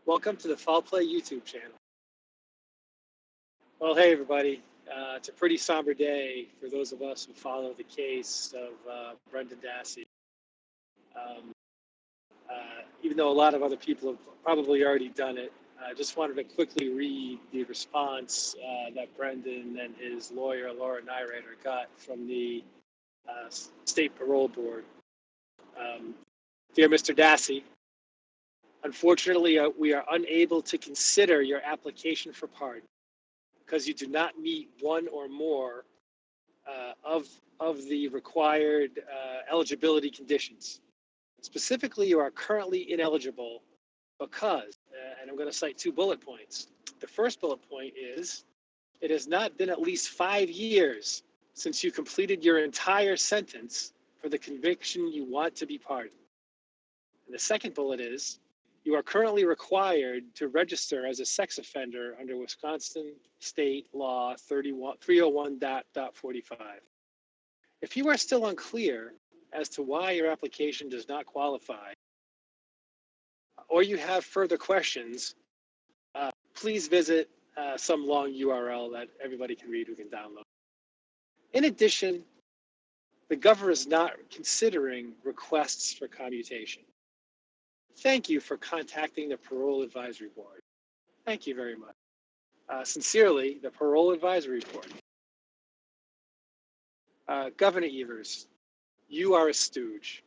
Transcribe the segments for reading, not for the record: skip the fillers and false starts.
Welcome to the Foul Play YouTube channel. Well, hey everybody. It's a pretty somber day for those of us who follow the case of Brendan Dassey. Um, Even though a lot of other people have probably already done it, I just wanted to quickly read the response that Brendan and his lawyer, Laura Nyrader, got from the State Parole Board. Dear Mr. Dassey, unfortunately, we are unable to consider your application for pardon because you do not meet one or more of the required eligibility conditions. Specifically, you are currently ineligible because, and I'm going to cite 2 bullet points. The first bullet point is, it has not been at least 5 years since you completed your entire sentence for the conviction you want to be pardoned. And the second bullet is, you are currently required to register as a sex offender under Wisconsin State Law 301.45. If you are still unclear as to why your application does not qualify, or you have further questions, please visit some long URL that everybody can read who can download. In addition, the governor is not considering requests for commutation. Thank you for contacting the Parole Advisory Board. Thank you very much. Sincerely, the Parole Advisory Board. Governor Evers, you are a stooge.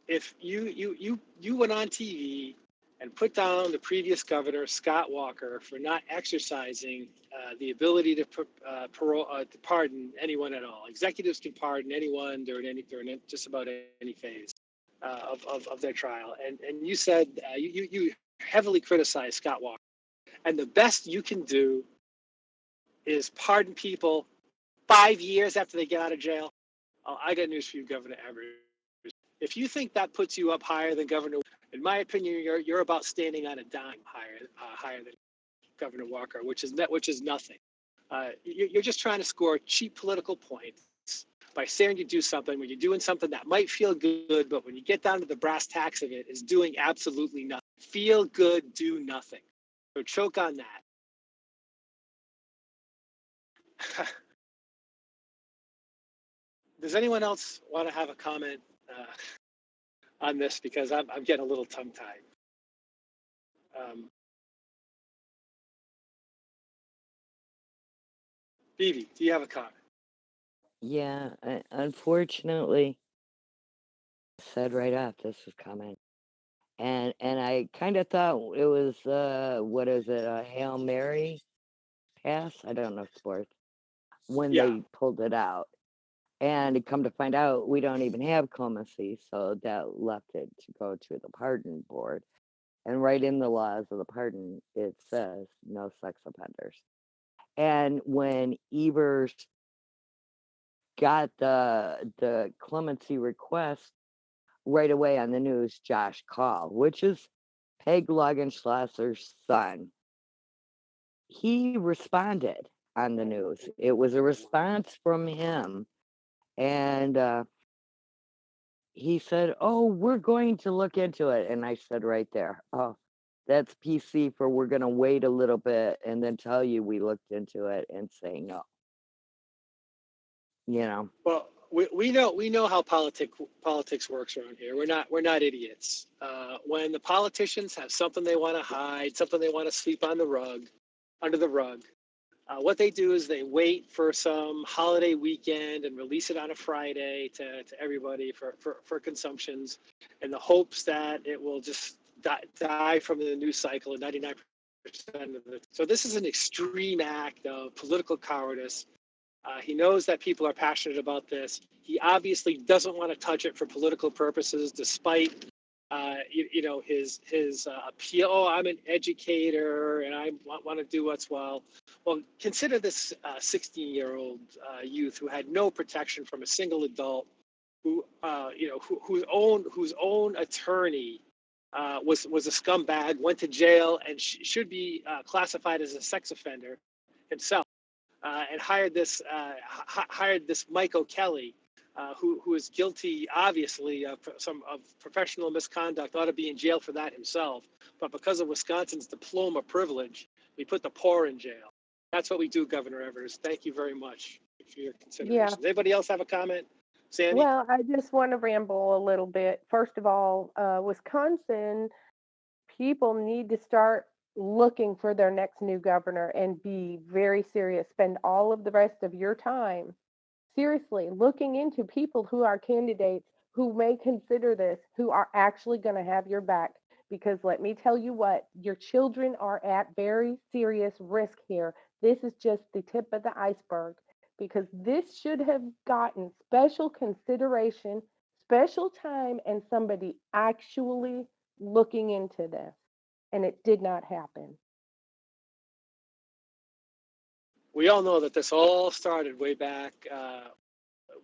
If you went on TV and put down the previous governor, Scott Walker, for not exercising the ability to pardon anyone at all. Executives can pardon anyone during just about any phase of their trial. And you said you heavily criticized Scott Walker. And the best you can do is pardon people 5 years after they get out of jail. I got news for you, Governor Evers. If you think that puts you up higher than Governor, in my opinion, you're about standing on a dime higher than Governor Walker, which is nothing. You're just trying to score cheap political points by saying you do something when you're doing something that might feel good, but when you get down to the brass tacks of it, is doing absolutely nothing. Feel good, do nothing. So choke on that. Does anyone else want to have a comment on this? Because I'm getting a little tongue-tied. Phoebe, do you have a comment? Yeah, unfortunately, said right off this was coming, and I kind of thought it was what is it, a Hail Mary pass? I don't know sports when Yeah. they pulled it out, and come to find out we don't even have clemency, so that left it to go to the pardon board, and right in the laws of the pardon it says no sex offenders, and when Evers got the clemency request right away on the news, Josh Call, which is Peg Logenschlasser's son. He responded on the news. It was a response from him. And he said, "Oh, we're going to look into it." And I said right there, "Oh, that's PC for we're going to wait a little bit and then tell you we looked into it and say no." You know. Well, we know how politics works around here. We're not idiots. When the politicians have something they want to hide, something they want to sweep on the rug, under the rug, what they do is they wait for some holiday weekend and release it on a Friday to everybody for consumptions, in the hopes that it will just die from the news cycle in 99% of it. So this is an extreme act of political cowardice. He knows that people are passionate about this. He obviously doesn't want to touch it for political purposes, despite his appeal. Oh, I'm an educator and I want to do what's well. Well, consider this 16-year-old youth who had no protection from a single adult, whose own attorney was a scumbag, went to jail, and should be classified as a sex offender himself. And hired this Mike O'Kelly, who is guilty, obviously, of professional misconduct, ought to be in jail for that himself. But because of Wisconsin's diploma privilege, we put the poor in jail. That's what we do, Governor Evers. Thank you very much for your consideration. Yeah. Anybody else have a comment? Sandy? Well, I just want to ramble a little bit. First of all, Wisconsin people need to start looking for their next new governor and be very serious. Spend all of the rest of your time seriously looking into people who are candidates who may consider this, who are actually going to have your back. Because let me tell you what, your children are at very serious risk here. This is just the tip of the iceberg because this should have gotten special consideration, special time, and somebody actually looking into this. And it did not happen. We all know that this all started way back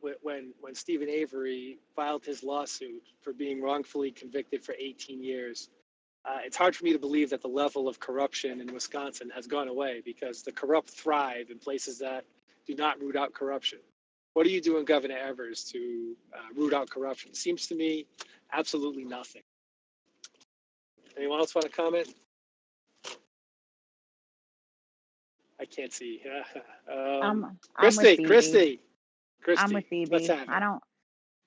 when Stephen Avery filed his lawsuit for being wrongfully convicted for 18 years. It's hard for me to believe that the level of corruption in Wisconsin has gone away because the corrupt thrive in places that do not root out corruption. What are you doing, Governor Evers, to root out corruption? Seems to me absolutely nothing. Anyone else want to comment? I can't see. I'm with Christy, Phoebe. Christy, I'm with let's Phoebe. have it.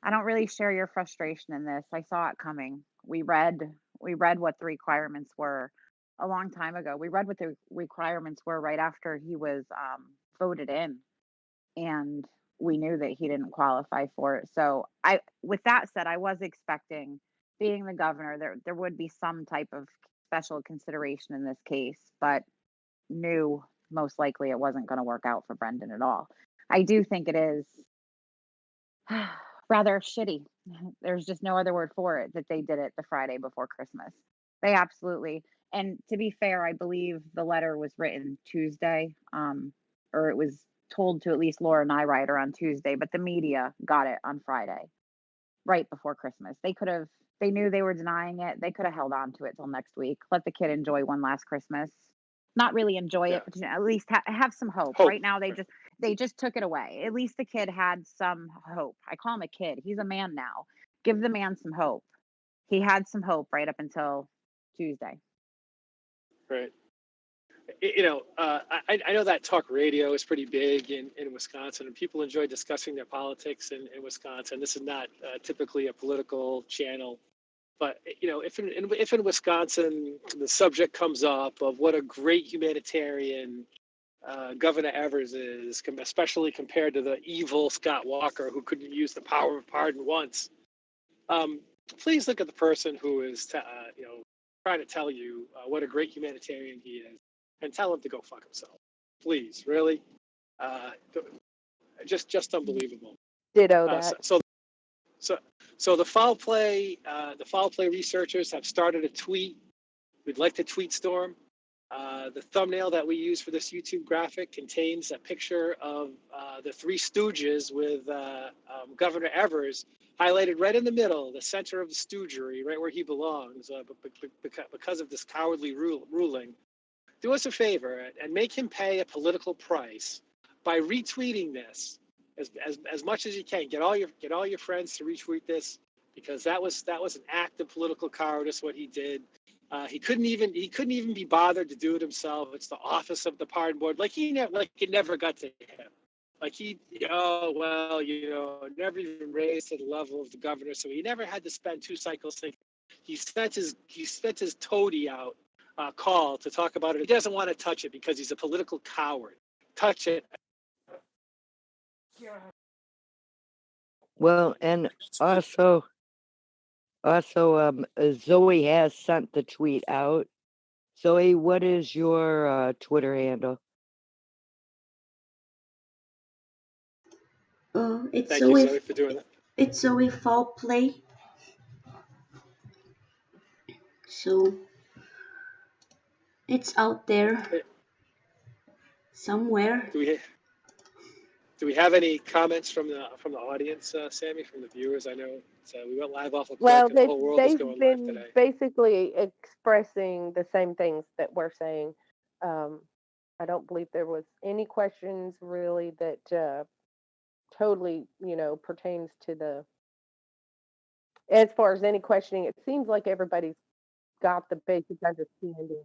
I don't really share your frustration in this. I saw it coming. We read what the requirements were a long time ago. We read what the requirements were right after he was voted in, and we knew that he didn't qualify for it. So with that said, I was expecting, being the governor, there would be some type of special consideration in this case, but knew most likely it wasn't going to work out for Brendan at all. I do think it is rather shitty. There's just no other word for it that they did it the Friday before Christmas. They absolutely, and to be fair, I believe the letter was written Tuesday, or it was told to at least Laura Nyrider on Tuesday, but the media got it on Friday, right before Christmas. They knew they were denying it. They could have held on to it till next week. Let the kid enjoy one last Christmas. Not really enjoy it, but at least have some hope. Right now, they just took it away. At least the kid had some hope. I call him a kid. He's a man now. Give the man some hope. He had some hope right up until Tuesday. Right. I know that talk radio is pretty big in Wisconsin, and people enjoy discussing their politics in Wisconsin. This is not typically a political channel. But if in Wisconsin the subject comes up of what a great humanitarian Governor Evers is, especially compared to the evil Scott Walker who couldn't use the power of pardon once, please look at the person who is trying to tell you what a great humanitarian he is, and tell him to go fuck himself. Please, really, just unbelievable. Ditto that. So the foul play researchers have started a tweet. We'd like to tweet storm. The thumbnail that we use for this YouTube graphic contains a picture of the Three Stooges with Governor Evers highlighted right in the middle, the center of the stoogery, right where he belongs, because of this cowardly ruling. Do us a favor and make him pay a political price by retweeting this as much as you can. Get all your friends to retweet this, because that was an act of political cowardice what he did. He couldn't even be bothered to do it himself. It's the office of the pardon board. It never got to him. Never even raised to the level of the governor, so he never had to spend 2 cycles thinking. He spent his toady out call to talk about it. He doesn't want to touch it because he's a political coward. Touch it. Well, and also, Zoe has sent the tweet out. Zoe, what is your Twitter handle? It's Thank you, Zoe, for doing that. It's Zoe Foul Play. So it's out there somewhere. Do we have any comments from the audience, Sammy, from the viewers? I know we went live awful quick. Well, And the whole world is they've going live been today. basically expressing the same things that we're saying. I don't believe there was any questions really that totally, pertains to as far as any questioning, it seems like everybody's got the basic understanding.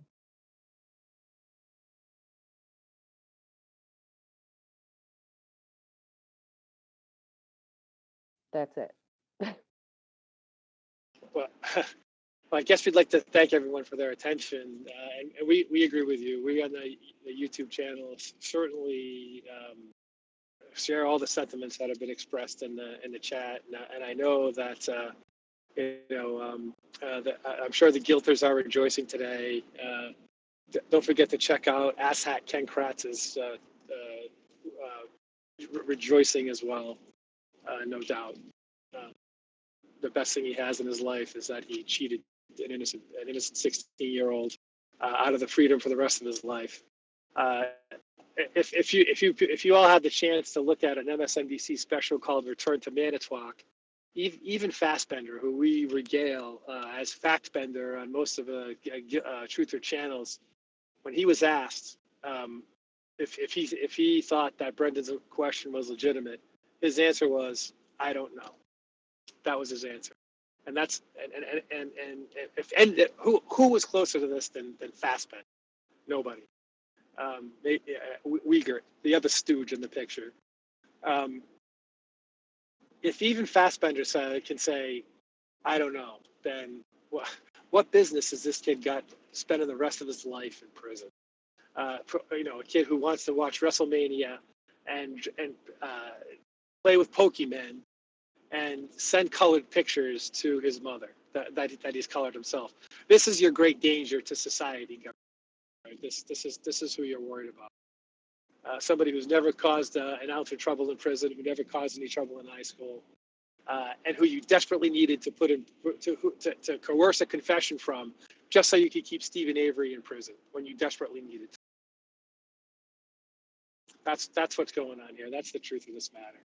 That's it. Well, well, I guess we'd like to thank everyone for their attention, and we agree with you. We on the YouTube channel certainly share all the sentiments that have been expressed in the chat, and I know that I'm sure the Guilters are rejoicing today. Don't forget to check out asshat Ken Kratz's rejoicing as well, no doubt. The best thing he has in his life is that he cheated an innocent 16-year-old out of the freedom for the rest of his life. If you all had the chance to look at an MSNBC special called Return to Manitowoc, even Fassbender, who we regale as Factbender on most of the Truther channels, when he was asked if he thought that Brendan's question was legitimate, his answer was, "I don't know." That was his answer, and that's who was closer to this than Fassbender? Nobody. Uyghur, the other stooge in the picture. If even Fassbender can say, "I don't know," then what business has this kid got spending the rest of his life in prison? A kid who wants to watch WrestleMania and play with Pokemon and send colored pictures to his mother that he's colored himself. This is your great danger to society, government. Right? This is who you're worried about. Somebody who's never caused an ounce of trouble in prison, who never caused any trouble in high school, and who you desperately needed to put in to coerce a confession from, just so you could keep Stephen Avery in prison when you desperately needed to. That's what's going on here. That's the truth of this matter.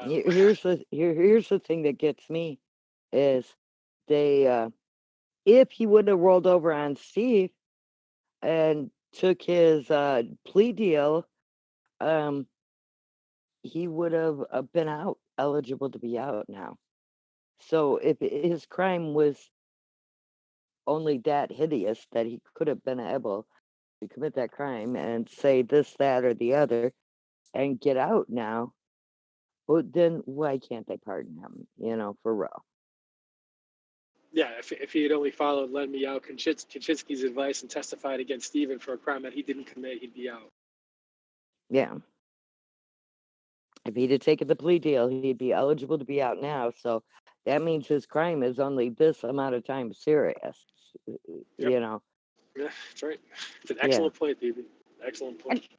Here's the thing that gets me is they if he would have rolled over on Steve and took his plea deal, he would have been eligible to be out now. So if his crime was only that hideous that he could have been able to commit that crime and say this, that, or the other and get out now, well, then why can't they pardon him, for real? Yeah, if he had only followed Len Meow Kaczynski's advice and testified against Stephen for a crime that he didn't commit, he'd be out. Yeah. If he'd have taken the plea deal, he'd be eligible to be out now. So that means his crime is only this amount of time serious. Yep. You know. Yeah, that's right. It's an excellent point, Phoebe. Excellent point. And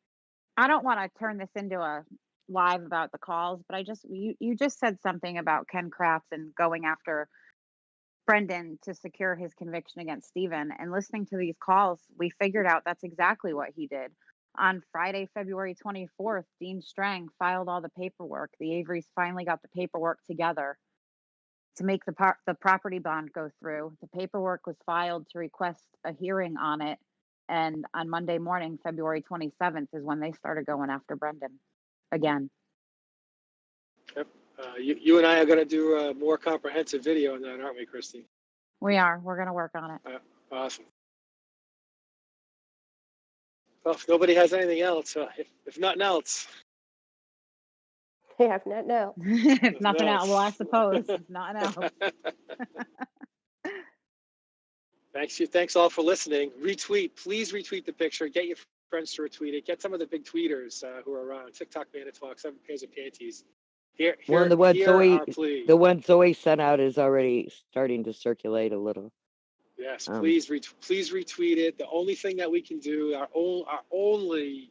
I don't want to turn this into a live about the calls, but you just said something about Ken Kratz and going after Brendan to secure his conviction against Stephen. And listening to these calls, we figured out that's exactly what he did. On Friday, February 24th, Dean Strang filed all the paperwork. The Averys finally got the paperwork together to make the property bond go through. The paperwork was filed to request a hearing on it. And on Monday morning, February 27th, is when they started going after Brendan again. Yep. You and I are going to do a more comprehensive video on that, aren't we, Christy? We are. We're going to work on it. Awesome. Well, if nobody has anything else, if nothing else. Yeah, if nothing else. If nothing else, well, I suppose. If nothing else. Thanks all for listening. Please retweet the picture. Get your friends to retweet it. Get some of the big tweeters who are around. TikTok Manitowoc, 7 pairs of panties. Here the one Zoe sent out is already starting to circulate a little. Yes, please retweet it. The only thing that we can do, our only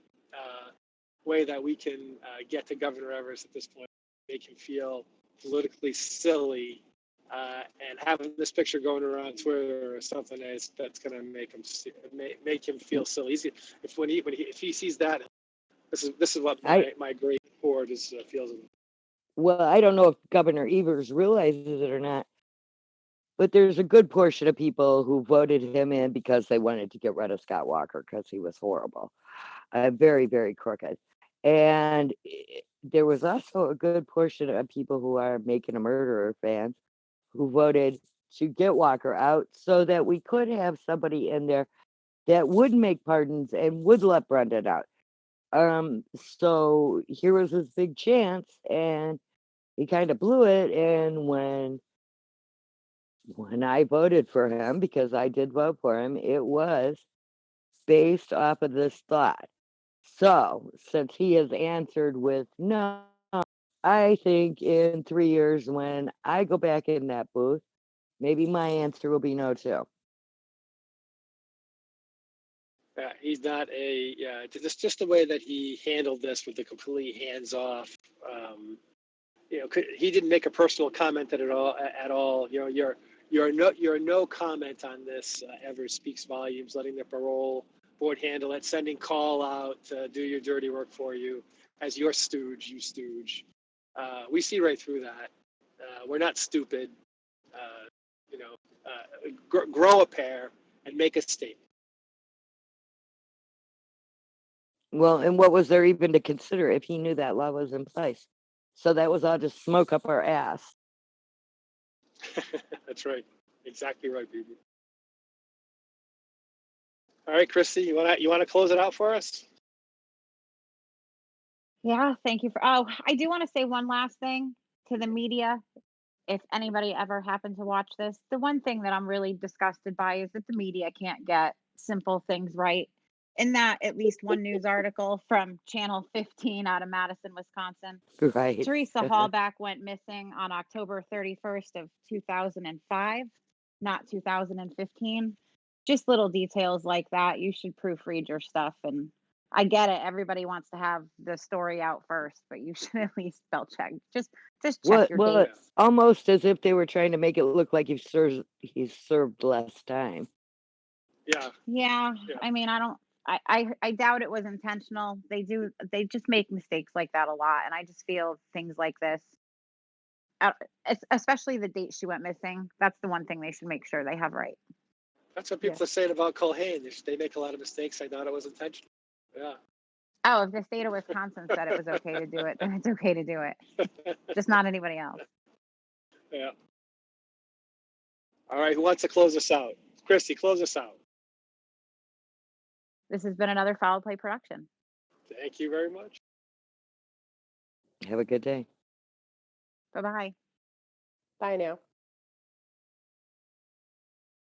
way that we can get to Governor Evers at this point, make him feel politically silly, and having this picture going around Twitter or something that's going to make him feel silly. If he sees that, this is what my great horde feels. Well, I don't know if Governor Evers realizes it or not, but there's a good portion of people who voted him in because they wanted to get rid of Scott Walker because he was horrible, very, very crooked. And there was also a good portion of people who are Making a Murderer fans who voted to get Walker out so that we could have somebody in there that would make pardons and would let Brendan out. So here was his big chance, and he kind of blew it. And when I voted for him, because I did vote for him, it was based off of this thought. So since he has answered with no, I think in 3 years when I go back in that booth, maybe my answer will be no too. He's not a, yeah, just the way that he handled this with the completely hands off. He didn't make a personal comment at all. Your no comment on this ever speaks volumes. Letting the parole board handle it, sending call out to do your dirty work for you as your stooge, you stooge. We see right through that. We're not stupid. Grow a pair and make a statement. Well, and what was there even to consider if he knew that law was in place? So that was all just smoke up our ass. That's right. Exactly right, baby. All right, Christy, you wanna close it out for us? Yeah, thank you for. Oh, I do want to say one last thing to the media. If anybody ever happened to watch this, the one thing that I'm really disgusted by is that the media can't get simple things right. In that, at least one news article from Channel 15 out of Madison, Wisconsin, Right. Teresa Hallback went missing on October 31st of 2005, not 2015. Just little details like that. You should proofread your stuff. And I get it. Everybody wants to have the story out first, but you should at least spell check. Just check your Well, dates. almost as if they were trying to make it look like he's served less time. Yeah. Yeah, Yeah. I mean, I doubt it was intentional. They just make mistakes like that a lot, and I just feel things like this, especially the date she went missing. That's the one thing they should make sure they have right. That's what people are saying about Culhane. They make a lot of mistakes. I thought it was intentional. Yeah. Oh, if the state of Wisconsin said it was okay to do it, then it's okay to do it. Just not anybody else. Yeah. All right. Who wants to close us out? Christy, close us out. This has been another Foul Play production. Thank you very much. Have a good day. Bye bye. Bye now.